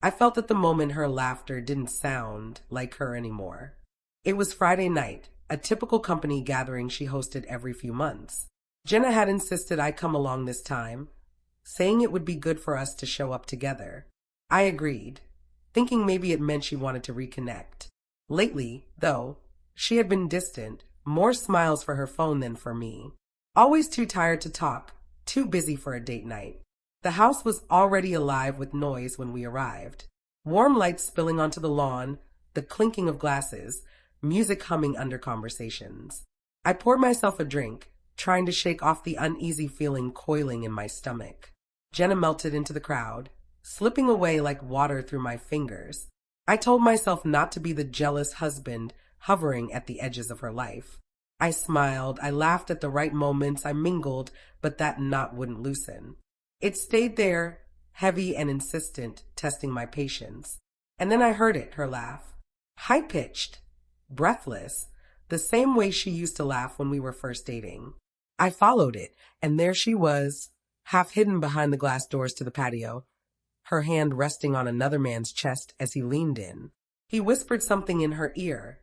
I felt at the moment her laughter didn't sound like her anymore. It was Friday night, a typical company gathering she hosted every few months. Jenna had insisted I come along this time, saying it would be good for us to show up together. I agreed, thinking maybe it meant she wanted to reconnect. Lately, though, she had been distant, more smiles for her phone than for me. Always too tired to talk, too busy for a date night. The house was already alive with noise when we arrived. Warm lights spilling onto the lawn, the clinking of glasses, music humming under conversations. I poured myself a drink, trying to shake off the uneasy feeling coiling in my stomach. Jenna melted into the crowd, slipping away like water through my fingers. I told myself not to be the jealous husband hovering at the edges of her life. I smiled, I laughed at the right moments, I mingled, but that knot wouldn't loosen. It stayed there, heavy and insistent, testing my patience. And then I heard it, her laugh. High-pitched, breathless, the same way she used to laugh when we were first dating. I followed it, and there she was, half hidden behind the glass doors to the patio, her hand resting on another man's chest as he leaned in. He whispered something in her ear,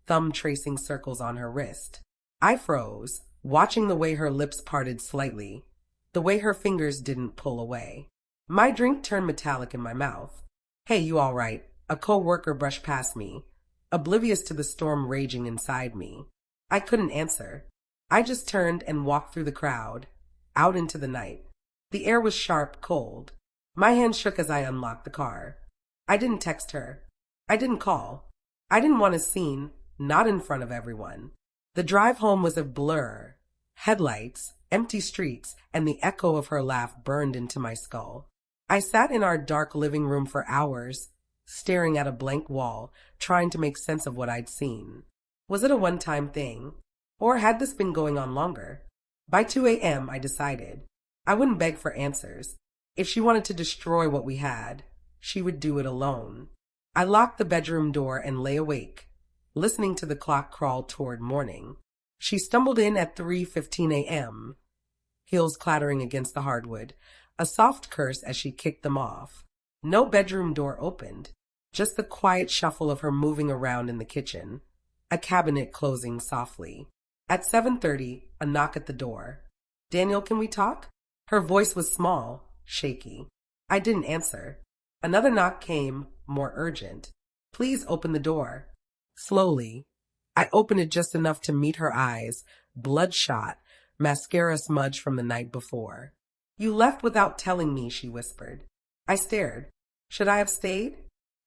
thumb tracing circles on her wrist. I froze, watching the way her lips parted slightly, the way her fingers didn't pull away. My drink turned metallic in my mouth. Hey, you all right? A co-worker brushed past me, oblivious to the storm raging inside me. I couldn't answer. I just turned and walked through the crowd, out into the night. The air was sharp, cold. My hand shook as I unlocked the car. I didn't text her. I didn't call. I didn't want a scene, not in front of everyone. The drive home was a blur. Headlights, empty streets, and the echo of her laugh burned into my skull. I sat in our dark living room for hours, staring at a blank wall, trying to make sense of what I'd seen. Was it a one-time thing? Or had this been going on longer? By 2 a.m., I decided. I wouldn't beg for answers. If she wanted to destroy what we had, she would do it alone. I locked the bedroom door and lay awake, listening to the clock crawl toward morning. She stumbled in at 3:15 a.m., heels clattering against the hardwood, a soft curse as she kicked them off. No bedroom door opened, just the quiet shuffle of her moving around in the kitchen, a cabinet closing softly. At 7:30, a knock at the door. Daniel, can we talk? Her voice was small, shaky. I didn't answer. Another knock came, more urgent. Please open the door. Slowly, I opened it just enough to meet her eyes, bloodshot, mascara smudge from the night before. You left without telling me, she whispered. I stared. Should I have stayed?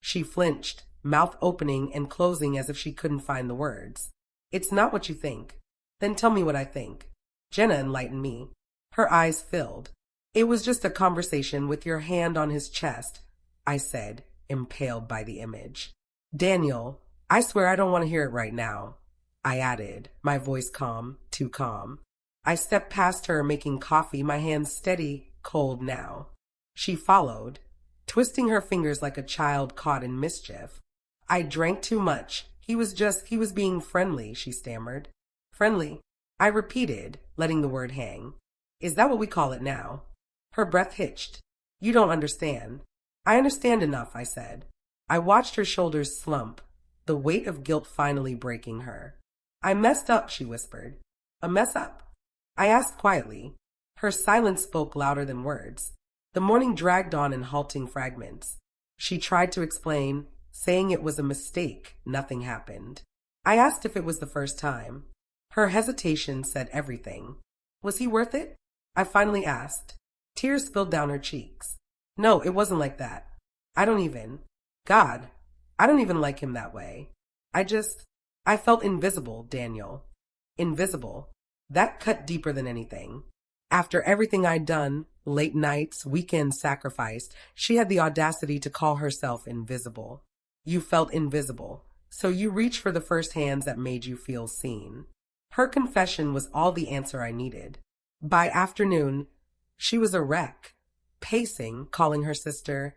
She flinched, mouth opening and closing as if she couldn't find the words. It's not what you think. Then tell me what I think. Jenna enlightened me. Her eyes filled. It was just a conversation with your hand on his chest, I said, impaled by the image. Daniel, I swear I don't want to hear it right now, I added, my voice calm, too calm. I stepped past her, making coffee, my hands steady, cold now. She followed, twisting her fingers like a child caught in mischief. I drank too much. He was being friendly, she stammered. Friendly, I repeated, letting the word hang. Is that what we call it now? Her breath hitched. You don't understand. I understand enough, I said. I watched her shoulders slump, the weight of guilt finally breaking her. I messed up, she whispered. A mess up? I asked quietly. Her silence spoke louder than words. The morning dragged on in halting fragments. She tried to explain, saying it was a mistake. Nothing happened. I asked if it was the first time. Her hesitation said everything. Was he worth it? I finally asked. Tears spilled down her cheeks. No, it wasn't like that. I don't even like him that way. I felt invisible, Daniel. Invisible. That cut deeper than anything. After everything I'd done, late nights, weekend sacrifice, she had the audacity to call herself invisible. You felt invisible, so you reached for the first hands that made you feel seen. Her confession was all the answer I needed. By afternoon, she was a wreck, pacing, calling her sister,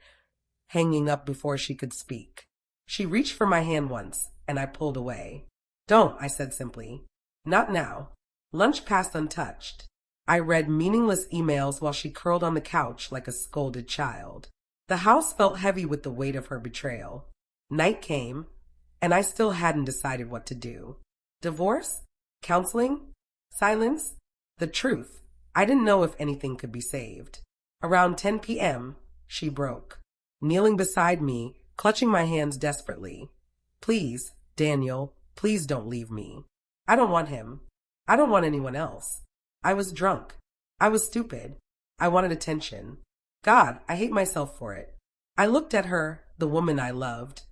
hanging up before she could speak. She reached for my hand once, and I pulled away. Don't, I said simply. Not now. Lunch passed untouched. I read meaningless emails while she curled on the couch like a scolded child. The house felt heavy with the weight of her betrayal. Night came, and I still hadn't decided what to do. Divorce? Counseling? Silence? The truth. I didn't know if anything could be saved. Around 10 p.m., she broke, kneeling beside me, clutching my hands desperately. Please, Daniel, please don't leave me. I don't want him. I don't want anyone else. I was drunk. I was stupid. I wanted attention. God, I hate myself for it. I looked at her, the woman I loved,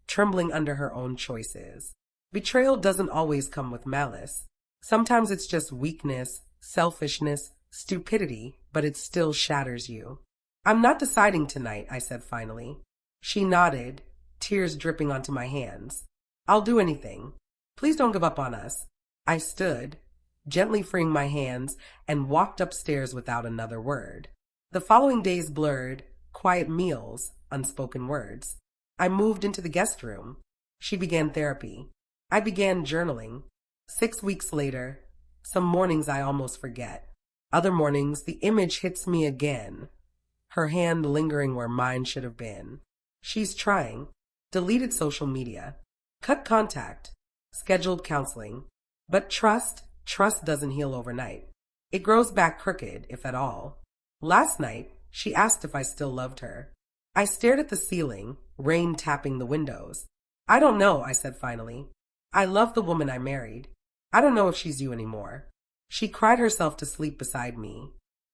trembling under her own choices. Betrayal doesn't always come with malice. Sometimes it's just weakness, selfishness, stupidity, but it still shatters you. I'm not deciding tonight, I said finally. She nodded, tears dripping onto my hands. I'll do anything. Please don't give up on us. I stood, gently freeing my hands, and walked upstairs without another word. The following days blurred, quiet meals, unspoken words. I moved into the guest room. She began therapy. I began journaling. 6 weeks later, some mornings I almost forget. Other mornings, the image hits me again, her hand lingering where mine should have been. She's trying. Deleted social media. Cut contact. Scheduled counseling. But trust doesn't heal overnight. It grows back crooked, if at all. Last night, she asked if I still loved her. I stared at the ceiling, rain tapping the windows. I don't know, I said finally. I love the woman I married. I don't know if she's you anymore. She cried herself to sleep beside me.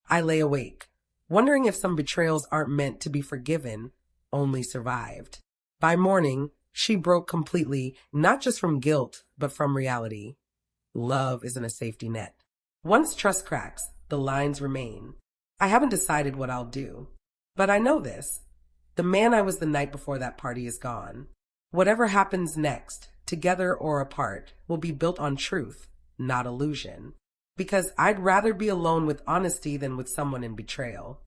I lay awake, wondering if some betrayals aren't meant to be forgiven, only survived. By morning, she broke completely, not just from guilt, but from reality. Love isn't a safety net. Once trust cracks, the lines remain. I haven't decided what I'll do, but I know this. The man I was the night before that party is gone. Whatever happens next, together or apart, will be built on truth, not illusion. Because I'd rather be alone with honesty than with someone in betrayal.